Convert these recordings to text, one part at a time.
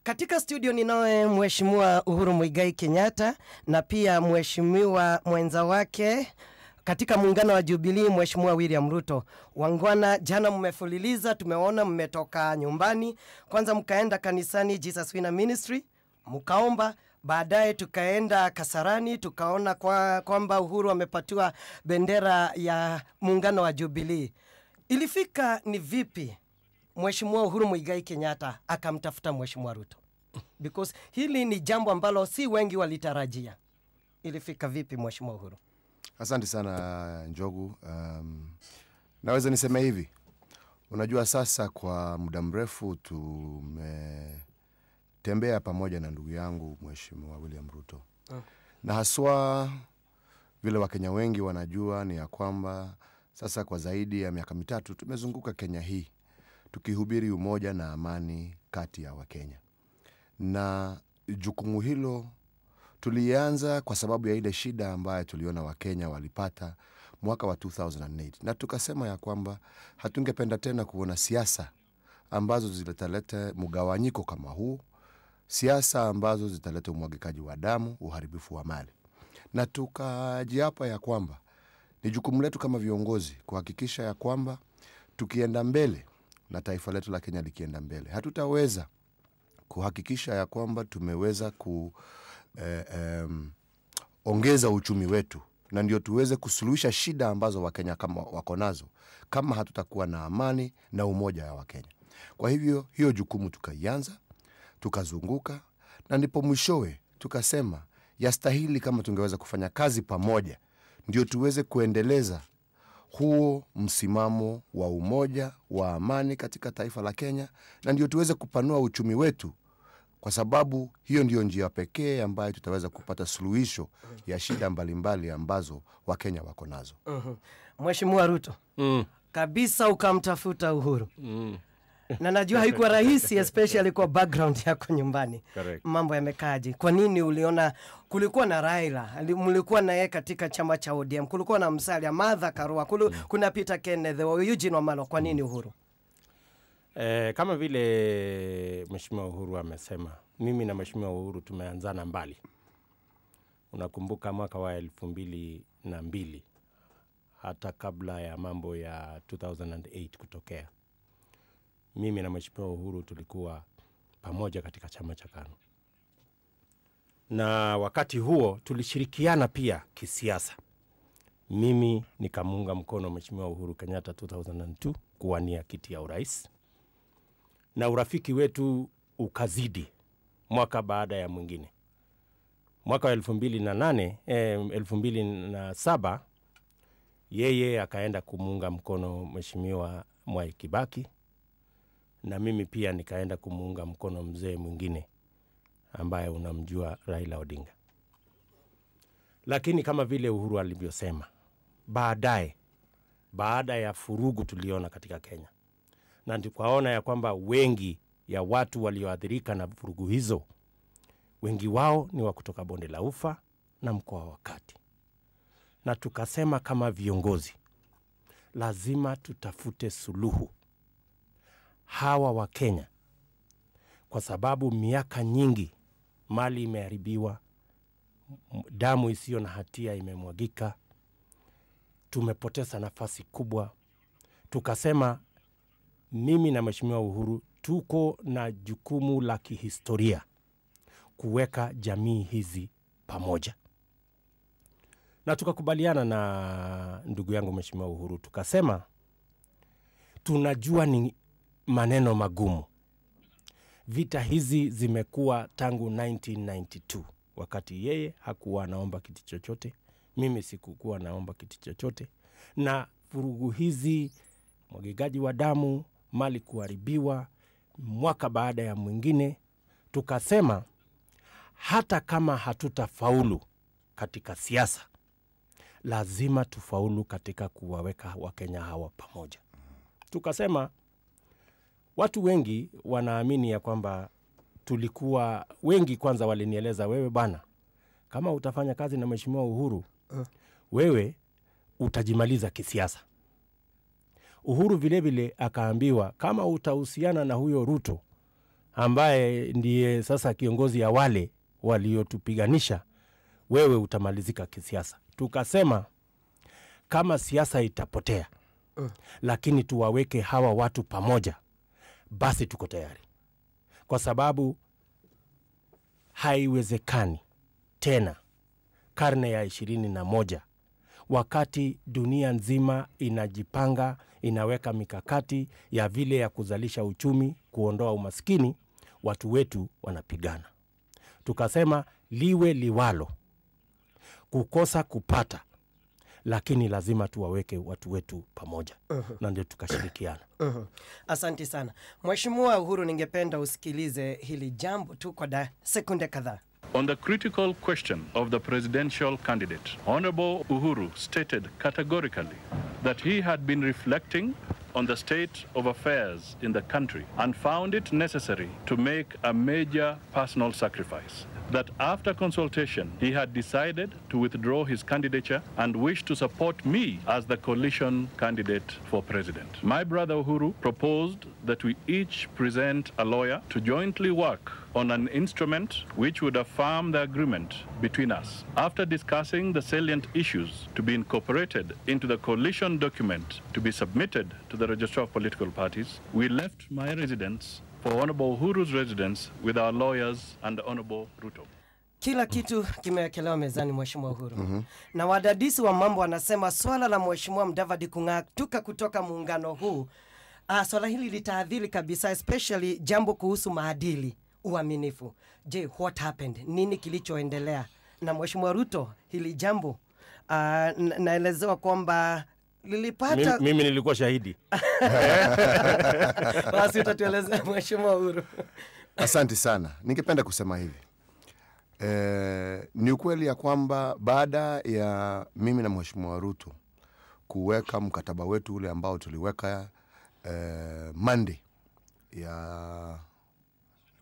Katika studio ninaye Mheshimiwa Uhuru Muigai Kenyatta na pia mheshimiwa mwenza wake katika muungano wa Jubilee, Mheshimiwa William Ruto. Wangwana, jana mmefuliliza, tumeona mmetoka nyumbani. Kwanza mkaenda kanisani Jesus Winner Ministry, mkaomba, baadaye tukaenda Kasarani, tukaona kwamba Uhuru amepatiwa bendera ya muungano wa Jubilee. Ilifika ni vipi Mheshimiwa Uhuru Muigai Kenyatta akamtafuta Mheshimiwa Ruto? Because hili ni jambo ambalo si wengi walitarajia. Ilifika vipi Mheshimiwa Uhuru? Asante sana Njogu. Naweza niseme hivi. Unajua sasa kwa muda mrefu tumetembea pamoja na ndugu yangu Mheshimiwa William Ruto. Na haswa vile Wakenya wengi wanajua ni ya kwamba sasa kwa zaidi ya miaka mitatu tumezunguka Kenya hii tukihubiri umoja na amani kati ya Wakenya. Na jukumu hilo tulianza kwa sababu ya ile shida ambayo tuliona Wakenya walipata mwaka wa 2008. Na tukasema ya kwamba hatungependa tena kuona siasa ambazo zitaleta mgawanyiko kama huu, siasa ambazo zitaleta umwagikaji wa damu, uharibifu wa mali. Na tukajiapa ya kwamba ni jukumu letu kama viongozi kuhakikisha ya kwamba tukienda mbele na taifa letu la Kenya likienda mbele, hatutaweza kuhakikisha ya kwamba tumeweza ongeza uchumi wetu na ndio tuweze kusuluhisha shida ambazo Wakenya kama wako nazo kama hatutakuwa na amani na umoja ya Wakenya. Kwa hivyo hiyo jukumu tukaianza, tukazunguka, na ndipo mwishowe tukasema yastahili kama tungeweza kufanya kazi pamoja ndio tuweze kuendeleza huo msimamo wa umoja wa amani katika taifa la Kenya, na ndio tuweze kupanua uchumi wetu, kwa sababu hiyo ndio njia pekee ambayo tutaweza kupata suluhisho ya shida mbalimbali ambazo Wakenya wako nazo. Mheshimiwa Ruto, kabisa ukamtafuta Uhuru. Na najua haikuwa rahisi, especially kwa background yako nyumbani. Correct. Mambo yamekaaje? Kwa nini uliona kulikuwa na Raila, mlikuwa na yeye katika chama cha ODM, kulikuwa na Musalia, Martha Karua, kuna Peter Kenneth, Eugene Wamalwa, kwa nini Uhuru? Kama vile Mheshimiwa Uhuru amesema, mimi na Mheshimiwa Uhuru tumeanzana mbali. Unakumbuka mwaka wa 2002 hata kabla ya mambo ya 2008 kutokea. Mimi na Mheshimiwa Uhuru tulikuwa pamoja katika chama cha KANU. Na wakati huo tulishirikiana pia kisiasa. Mimi nikamuunga mkono Mheshimiwa Uhuru Kenyatta 2002 kuwania kiti ya urais. Na urafiki wetu ukazidi mwaka baada ya mwingine. Mwaka wa 2007 yeye akaenda kumuunga mkono Mheshimiwa Mwai Kibaki, na mimi pia nikaenda kumuunga mkono mzee mwingine ambaye unamjua, Raila Odinga. Lakini kama vile Uhuru alivyosema, baada ya furugu tuliona katika Kenya, na tukaona ya kwamba wengi ya watu walioathirika na furugu hizo, wengi wao ni wa kutoka Bonde la Ufa na mkoa wa Kati. Na tukasema kama viongozi lazima tutafute suluhu hawa wa Kenya, kwa sababu miaka nyingi mali imeharibiwa, damu isiyo na hatia imemwagika, tumepoteza nafasi kubwa. Tukasema mimi na Mheshimiwa Uhuru tuko na jukumu la kihistoria kuweka jamii hizi pamoja. Na tukakubaliana na ndugu yangu Mheshimiwa Uhuru, tukasema tunajua ni maneno magumu. Vita hizi zimekuwa tangu 1992, wakati yeye hakuwa anaomba kiti chochote, mimi sikukuwa naomba kiti chochote, na furugu hizi, mwagikaji wa damu, mali kuharibiwa mwaka baada ya mwingine. Tukasema hata kama hatutafaulu katika siasa, lazima tufaulu katika kuwaweka Wakenya hawa pamoja. Tukasema watu wengi wanaamini ya kwamba tulikuwa wengi, kwanza walinieleza, wewe bana, kama utafanya kazi na Mheshimiwa Uhuru, wewe utajimaliza kisiasa. Uhuru vile vile akaambiwa, kama utahusiana na huyo Ruto, ambaye ndiye sasa kiongozi ya wale waliotupiganisha, wewe utamalizika kisiasa. Tukasema kama siasa itapotea, lakini tuwaweke hawa watu pamoja, basi tuko tayari. Kwa sababu haiwezekani tena karne ya 21 wakati dunia nzima inajipanga, inaweka mikakati ya vile ya kuzalisha uchumi, kuondoa umaskini, watu wetu wanapigana. Tukasema liwe liwalo, kukosa kupata, lakini lazima tuwaweke watu wetu pamoja. Na ndio tukashirikiana. Asante sana. Mheshimiwa Uhuru, ningependa usikilize hili jambo tu kwa sekunde kadhaa. On the critical question of the presidential candidate, Honorable Uhuru stated categorically that he had been reflecting on the state of affairs in the country and found it necessary to make a major personal sacrifice. That after consultation, he had decided to withdraw his candidature and wished to support me as the coalition candidate for president. My brother Uhuru proposed that we each present a lawyer to jointly work on an instrument which would affirm the agreement between us. After discussing the salient issues to be incorporated into the coalition document to be submitted to the Registrar of Political Parties, we left my residence for Honorable Uhuru's residence with our lawyers and Honorable Ruto. Kila kitu kimewekelewa mezani, Mheshimiwa Uhuru. Na wadadisi wa mambo wanasema swala la Mheshimiwa Mudavadi kung'atuka kutoka muungano huu, swala hili litaathiri kabisa, especially jambo kuhusu maadili, uaminifu. Je, what happened? Nini kilichoendelea? Na Mheshimiwa Ruto, hili jambo naelezewa kwamba lilipata... Mimi nilikuwa shahidi. Basi utatuelezea Mheshimiwa Uhuru. Asante sana. Ningependa kusema hivi. Ni ukweli ya kwamba baada ya mimi na Mheshimiwa Ruto kuweka mkataba wetu ule ambao tuliweka Monday ya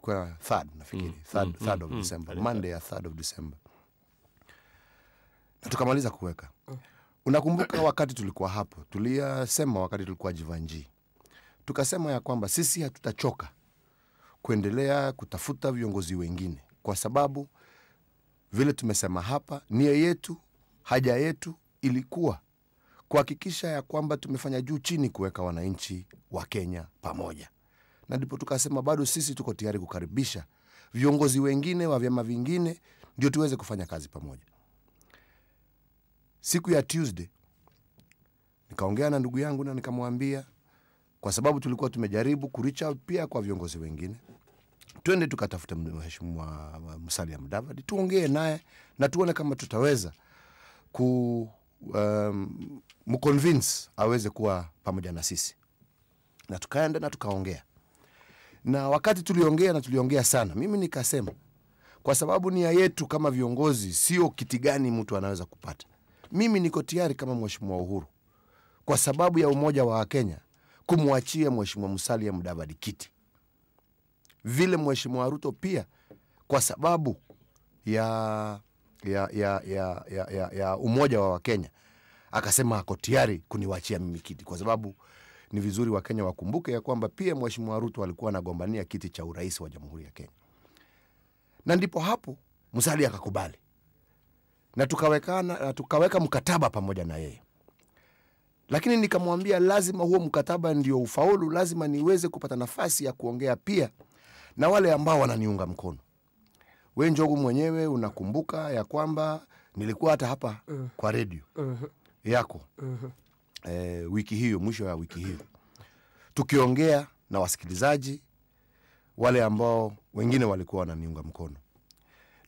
kwa 3rd nafikiri 3rd of December, Monday ya 3rd of December, na tukamaliza kuweka. Unakumbuka wakati tulikuwa hapo, tuliyasema wakati tulikuwa Jivanji, tukasema ya kwamba sisi hatutachoka kuendelea kutafuta viongozi wengine, kwa sababu vile tumesema hapa, nia yetu, haja yetu ilikuwa kuhakikisha ya kwamba tumefanya juu chini kuweka wananchi wa Kenya pamoja. Na ndipo tukasema bado sisi tuko tayari kukaribisha viongozi wengine wa vyama vingine ndio tuweze kufanya kazi pamoja. Siku ya Tuesday nikaongea na ndugu yangu na nikamwambia, kwa sababu tulikuwa tumejaribu kureach out pia kwa viongozi wengine, twende tukatafuta Mheshimiwa Musalia Mudavadi, tuongee naye na tuone kama tutaweza mconvince aweze kuwa pamoja na sisi. Na tukaenda na tukaongea. Na wakati tuliongea sana, mimi nikasema, kwa sababu nia yetu kama viongozi sio kiti gani mtu anaweza kupata. Mimi niko tayari kama Mheshimiwa Uhuru, kwa sababu ya umoja wa Kenya, kumwachia Mheshimiwa Musalia Mudavadi kiti. Vile Mheshimiwa Ruto pia, kwa sababu ya umoja wa Kenya, akasema ako tayari kuniwachia mimi kiti, kwa sababu ni vizuri wa Kenya wakumbuke ya kwamba pia Mheshimiwa Ruto alikuwa anagombania kiti cha urais wa Jamhuri ya Kenya. Na ndipo hapo Musalia akakubali. Na tukaweka mkataba pamoja na yeye. Lakini nikamwambia lazima huo mkataba ndio ufaulu, lazima niweze kupata nafasi ya kuongea pia na wale ambao wananiunga mkono. Wewe Njogu mwenyewe unakumbuka ya kwamba nilikuwa hata hapa kwa radio yako wiki hiyo, mwisho ya wiki hiyo, tukiongea na wasikilizaji wale ambao wengine walikuwa wananiunga mkono.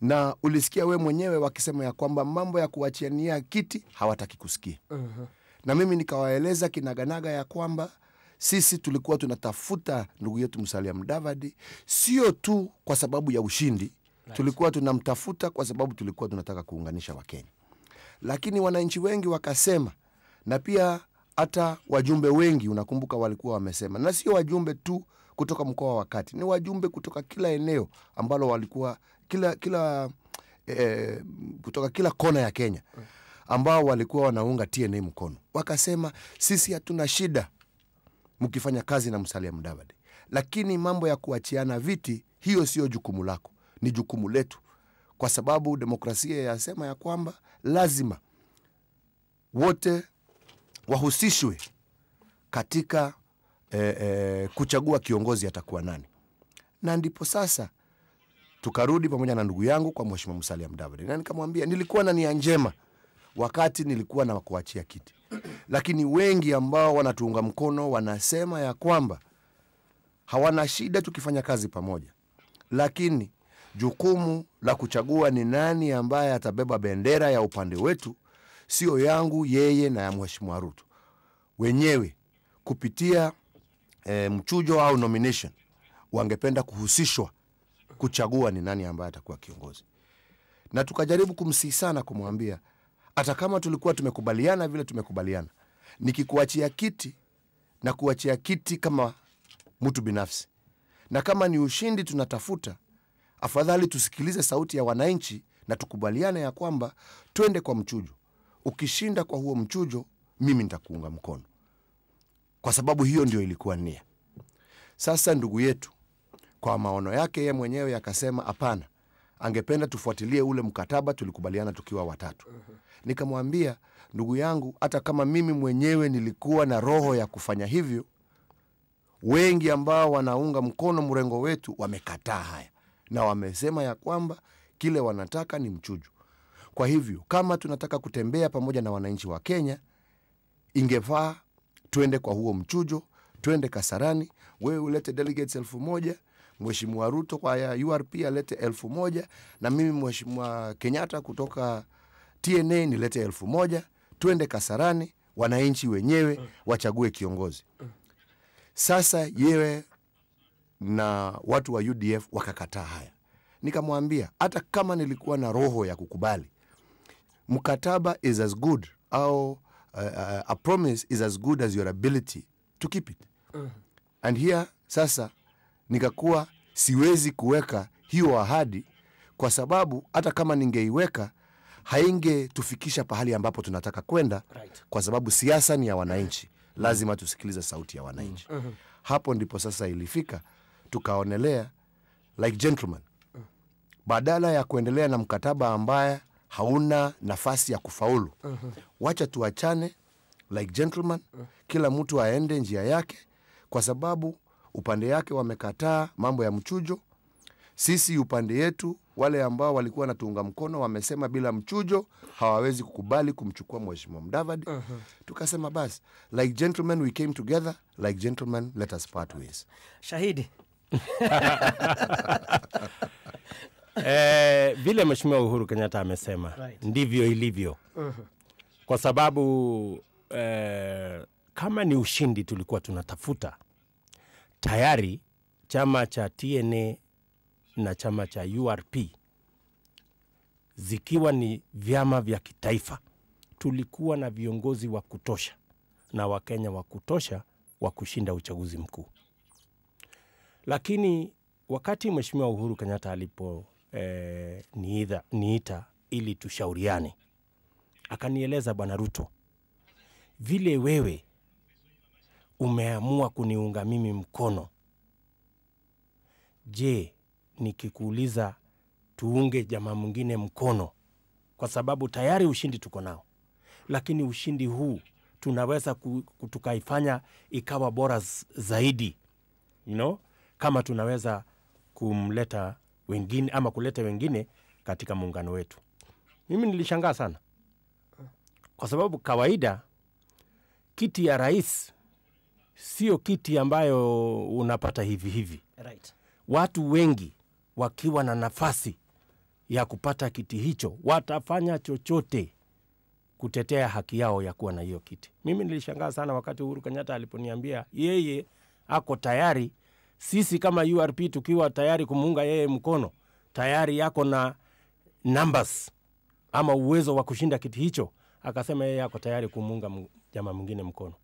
Na ulisikia we mwenyewe wakisema ya kwamba mambo ya kuachiania kiti hawataki kusikia. Na mimi nikawaeleza kinaganaga ya kwamba sisi tulikuwa tunatafuta ndugu yetu Musalia Mudavadi sio tu kwa sababu ya ushindi, tulikuwa tunamtafuta kwa sababu tulikuwa tunataka kuunganisha Wakenya. Lakini wananchi wengi wakasema, na pia hata wajumbe wengi unakumbuka walikuwa wamesema, na sio wajumbe tu kutoka mkoa wa Kati, ni wajumbe kutoka kila eneo ambalo walikuwa kutoka kila kona ya Kenya ambao walikuwa wanaunga TNA mkono. Wakasema sisi hatuna shida mkifanya kazi na Musalia Mudavadi, Lakini mambo ya kuachiana viti, hiyo sio jukumu lako, ni jukumu letu, kwa sababu demokrasia yasema ya kwamba lazima wote wahusishwe katika kuchagua kiongozi atakuwa nani. Na ndipo sasa tukarudi pamoja na ndugu yangu kwa Mheshimiwa Musalia Mudavadi, na nikamwambia nilikuwa na nia njema wakati nilikuwa na kuachia kiti, lakini wengi ambao wanatuunga mkono wanasema ya kwamba hawana shida tukifanya kazi pamoja, lakini jukumu la kuchagua ni nani ambaye atabeba bendera ya upande wetu sio yangu, yeye na ya Mheshimiwa Ruto. Wenyewe kupitia mchujo au nomination wangependa kuhusishwa kuchagua ni nani ambaye atakuwa kiongozi. Na tukajaribu kumsihi sana kumwambia, hata kama tulikuwa tumekubaliana vile tumekubaliana, nikikuachia kiti na kuachia kiti kama mtu binafsi, na kama ni ushindi tunatafuta, afadhali tusikilize sauti ya wananchi na tukubaliane ya kwamba twende kwa mchujo. Ukishinda kwa huo mchujo, mimi nitakuunga mkono, kwa sababu hiyo ndio ilikuwa nia. Sasa ndugu yetu kwa maono yake yeye mwenyewe yakasema hapana, angependa tufuatilie ule mkataba tulikubaliana tukiwa watatu. Nikamwambia, ndugu yangu, hata kama mimi mwenyewe nilikuwa na roho ya kufanya hivyo, wengi ambao wanaunga mkono mrengo wetu wamekataa haya, na wamesema ya kwamba kile wanataka ni mchujo. Kwa hivyo kama tunataka kutembea pamoja na wananchi wa Kenya, ingefaa twende kwa huo mchujo, twende Kasarani, wewe ulete delegates 1,000, Mheshimiwa Ruto kwa ya URP alete 1,000, na mimi Mheshimiwa Kenyatta kutoka TNA nilete 1,000, twende Kasarani, wananchi wenyewe wachague kiongozi. Sasa yewe na watu wa UDF wakakataa haya. Nikamwambia, hata kama nilikuwa na roho ya kukubali, mkataba is as good, au a promise is as good as your ability to keep it. And here sasa nikakuwa siwezi kuweka hiyo ahadi, kwa sababu hata kama ningeiweka hainge tufikisha pahali ambapo tunataka kwenda, kwa sababu siasa ni ya wananchi, lazima tusikilize sauti ya wananchi. Hapo ndipo sasa ilifika tukaonelea like gentlemen, badala ya kuendelea na mkataba ambaye hauna nafasi ya kufaulu, wacha tuachane like gentlemen, kila mtu aende njia yake, kwa sababu upande yake wamekataa mambo ya mchujo. Sisi upande yetu, wale ambao walikuwa natuunga mkono, wamesema bila mchujo hawawezi kukubali kumchukua Mheshimiwa Mudavadi. Tukasema basi, like gentlemen we came together, like gentlemen let us part ways. Shahidi. Vile Mheshimiwa Uhuru Kenyatta amesema, ndivyo ilivyo. Kwa sababu kama ni ushindi tulikuwa tunatafuta, tayari chama cha TNA na chama cha URP zikiwa ni vyama vya kitaifa, tulikuwa na viongozi wa kutosha na Wakenya wa kutosha wa kushinda uchaguzi mkuu. Lakini wakati Mheshimiwa Uhuru Kenyatta alipo niita ili tushauriane, akanieleza, Bwana Ruto, vile wewe umeamua kuniunga mimi mkono, je, nikikuuliza tuunge jamaa mwingine mkono, kwa sababu tayari ushindi tuko nao, lakini ushindi huu tunaweza tukaifanya ikawa bora zaidi, kama tunaweza kumleta wengine ama kuleta wengine katika muungano wetu. Mimi nilishangaa sana, kwa sababu kawaida kiti ya rais sio kiti ambayo unapata hivi hivi. Watu wengi wakiwa na nafasi ya kupata kiti hicho watafanya chochote kutetea haki yao ya kuwa na hiyo kiti. Mimi nilishangaa sana wakati Uhuru Kenyatta aliponiambia yeye ako tayari, sisi kama URP tukiwa tayari kumuunga yeye mkono, tayari yako na numbers ama uwezo wa kushinda kiti hicho. Akasema yeye ako tayari kumuunga jamaa mwingine mkono.